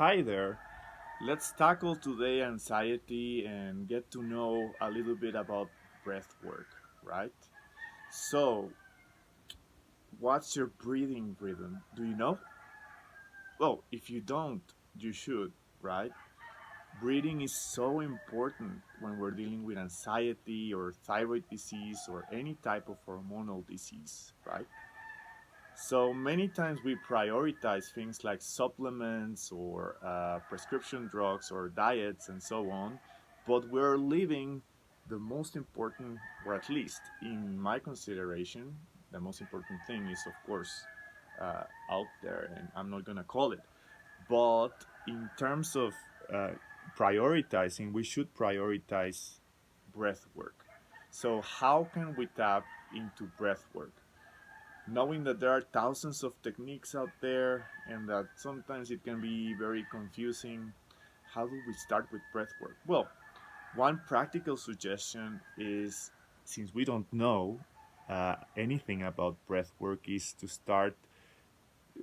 Hi there. Let's tackle today anxiety and get to know a little bit about breath work, right? So, what's your breathing rhythm? Do you know? Well, if you don't, you should, right? Breathing is so important when we're dealing with anxiety or thyroid disease or any type of hormonal disease, right? So many times we prioritize things like supplements or prescription drugs or diets and so on, but we're leaving the most important, or at least in my consideration, the most important thing is, of course, out there, and I'm not gonna call it. But in terms of uh, prioritizing, we should prioritize breath work. So, how can we tap into breath work? Knowing that there are thousands of techniques out there and that sometimes it can be very confusing, how do we start with breath work? Well, one practical suggestion is, since we don't know anything about breath work, is to start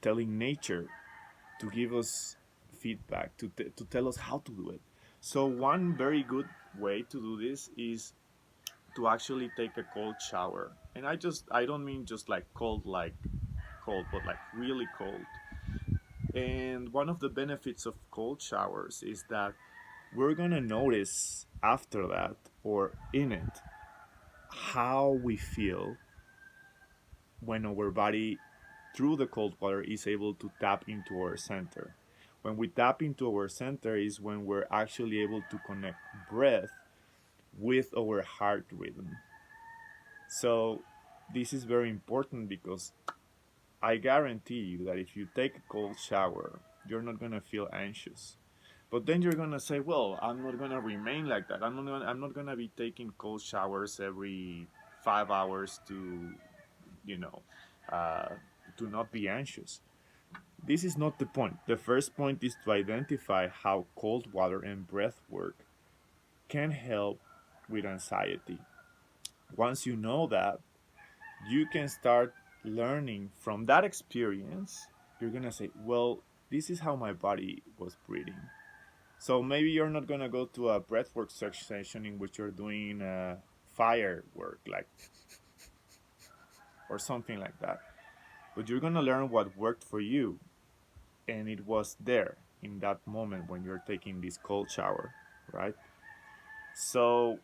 telling nature to give us feedback, to tell us how to do it. So one very good way to do this is to actually take a cold shower. And I don't mean just like cold, but like really cold. And one of the benefits of cold showers is that we're gonna notice after that or in it how we feel when our body through the cold water is able to tap into our center. When we tap into our center is when we're actually able to connect breath with our heart rhythm. So this is very important because I guarantee you that if you take a cold shower, you're not gonna feel anxious. But then you're gonna say, "Well, I'm not gonna remain like that. I'm not gonna be taking cold showers every 5 hours you know, uh, to not be anxious." This is not the point. The first point is to identify how cold water and breath work can help with anxiety. Once you know that, you can start learning from that experience. You're gonna say, well, this is how my body was breathing. So maybe you're not gonna go to a breathwork session in which you're doing fire work, like or something like that. But you're gonna learn what worked for you, and it was there in that moment when you're taking this cold shower, right? So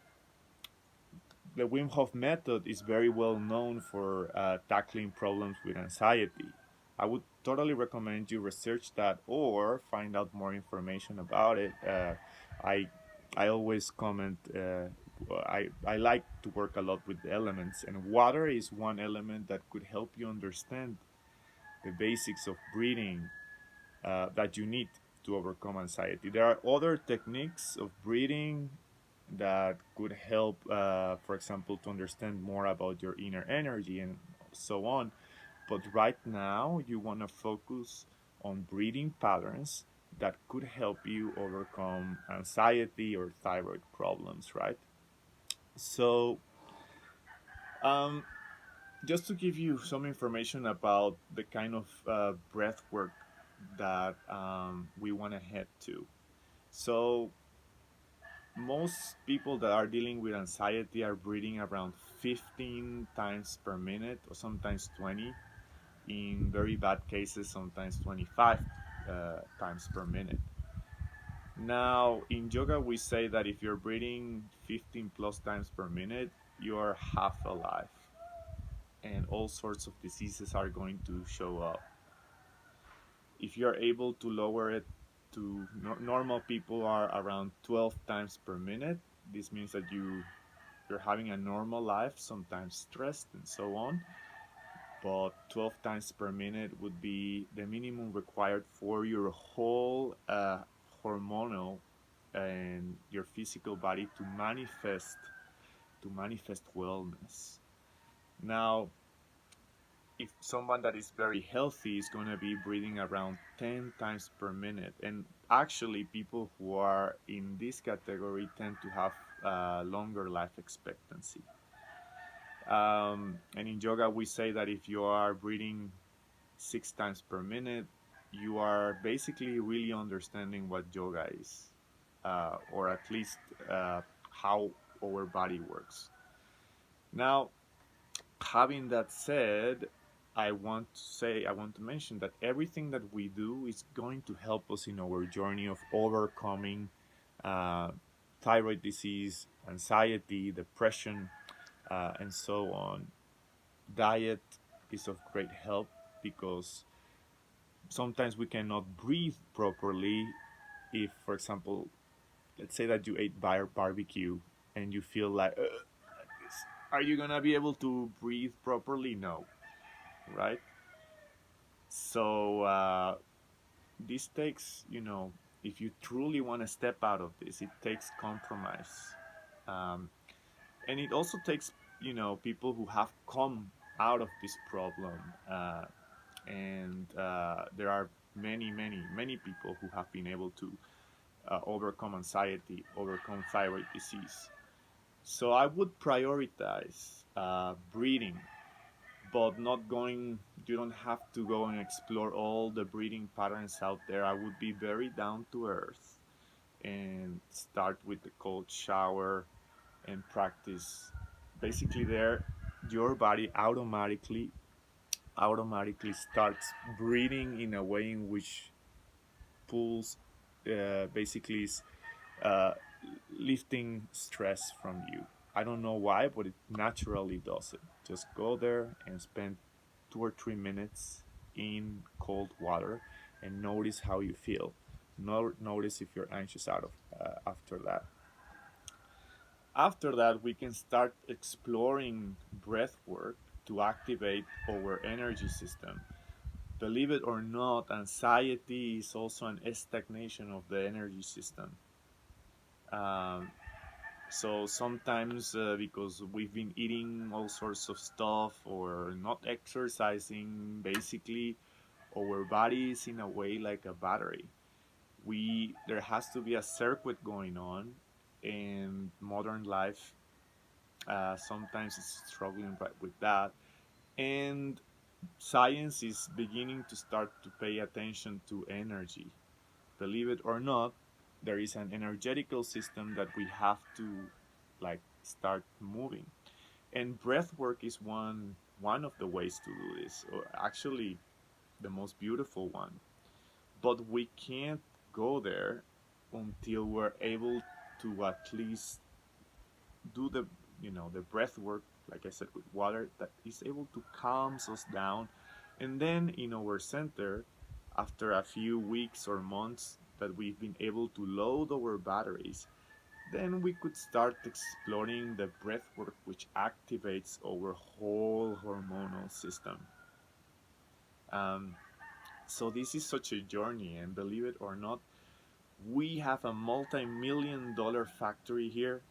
the Wim Hof method is very well known for tackling problems with anxiety. I would totally recommend you research that or find out more information about it. I I always comment. I like to work a lot with the elements, and water is one element that could help you understand the basics of breathing that you need to overcome anxiety. There are other techniques of breathing that could help, for example, to understand more about your inner energy and so on. But right now, you want to focus on breathing patterns that could help you overcome anxiety or thyroid problems, right? So, um, just to give you some information about the kind of breath work that we want to head to. So, most people that are dealing with anxiety are breathing around 15 times per minute or sometimes 20. In very bad cases, sometimes 25 times per minute. Now, in yoga, we say that if you're breathing 15 plus times per minute, you are half alive and all sorts of diseases are going to show up. If you're able to lower it to normal people are around 12 times per minute, this means that you're having a normal life, sometimes stressed and so on. But 12 times per minute would be the minimum required for your whole hormonal and your physical body to manifest wellness. Now, if someone that is very healthy is going to be breathing around 10 times per minute, and actually people who are in this category tend to have longer life expectancy. And in yoga, we say that if you are breathing 6 times per minute, you are basically really understanding what yoga is, or at least how our body works. Now, having that said, I want to mention that everything that we do is going to help us in our journey of overcoming uh, thyroid disease, anxiety, depression, and so on. Diet is of great help because sometimes we cannot breathe properly if, for example, let's say that you ate barbecue and you feel like, are you gonna be able to breathe properly? No, right? So this takes, if you truly want to step out of this, it takes compromise, um, and it also takes, people who have come out of this problem, and there are many, many, many people who have been able to overcome anxiety, overcome thyroid disease. So I would prioritize breathing, but not going, you don't have to go and explore all the breathing patterns out there. I would be very down to earth and start with the cold shower and practice. Basically, there, your body automatically starts breathing in a way in which pulls, basically is uh, lifting stress from you. I don't know why, but it naturally does it. Just go there and spend 2 or 3 minutes in cold water and notice how you feel. Notice if you're anxious out of after that. After that, we can start exploring breath work to activate our energy system. Believe it or not, anxiety is also an stagnation of the energy system. Um, so sometimes, because we've been eating all sorts of stuff or not exercising, basically our body is in a way like a battery. There has to be a circuit going on, and modern life sometimes is struggling right with that. And science is beginning to start to pay attention to energy. Believe it or not, there is an energetical system that we have to like start moving. And breath work is one of the ways to do this, or actually the most beautiful one. But we can't go there until we're able to at least do the breath work, like I said, with water that is able to calm us down. And then in our center, after a few weeks or months that we've been able to load our batteries, then we could start exploring the breath work, which activates our whole hormonal system. um, so this is such a journey, and believe it or not, we have a multi-million-dollar factory here,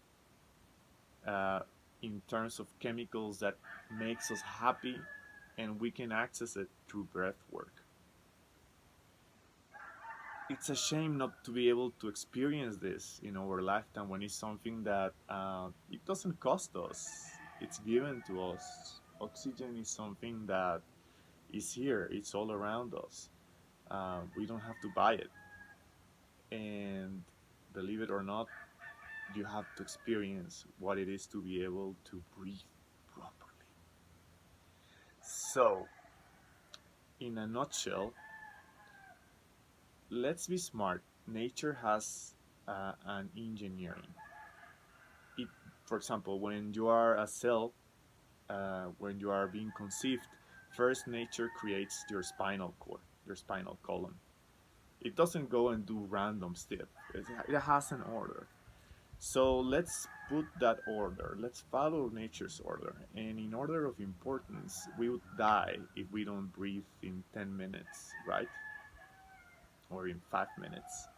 uh, in terms of chemicals that makes us happy, and we can access it through breath work. It's a shame not to be able to experience this in our lifetime when it's something that it doesn't cost us. It's given to us. Oxygen is something that is here. It's all around us. We don't have to buy it. And believe it or not, you have to experience what it is to be able to breathe properly. So, in a nutshell, let's be smart. Nature has an engineering. It, for example, when you are a cell, when you are being conceived, first nature creates your spinal cord, your spinal column. It doesn't go and do random stuff. It has an order. So let's put that order. Let's follow nature's order. And in order of importance, we would die if we don't breathe in 10 minutes, right? Or in 5 minutes.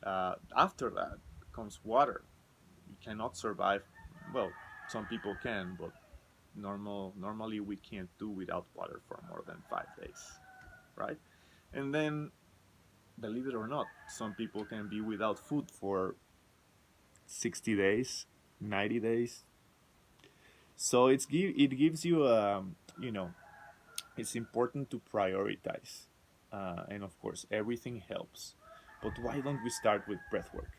After that comes water. We cannot survive. Well, some people can, but normally we can't do without water for more than 5 days, right? And then, believe it or not, some people can be without food for 60 days, 90 days. So it gives you, it's important to prioritize. and of course, everything helps. But why don't we start with breath work?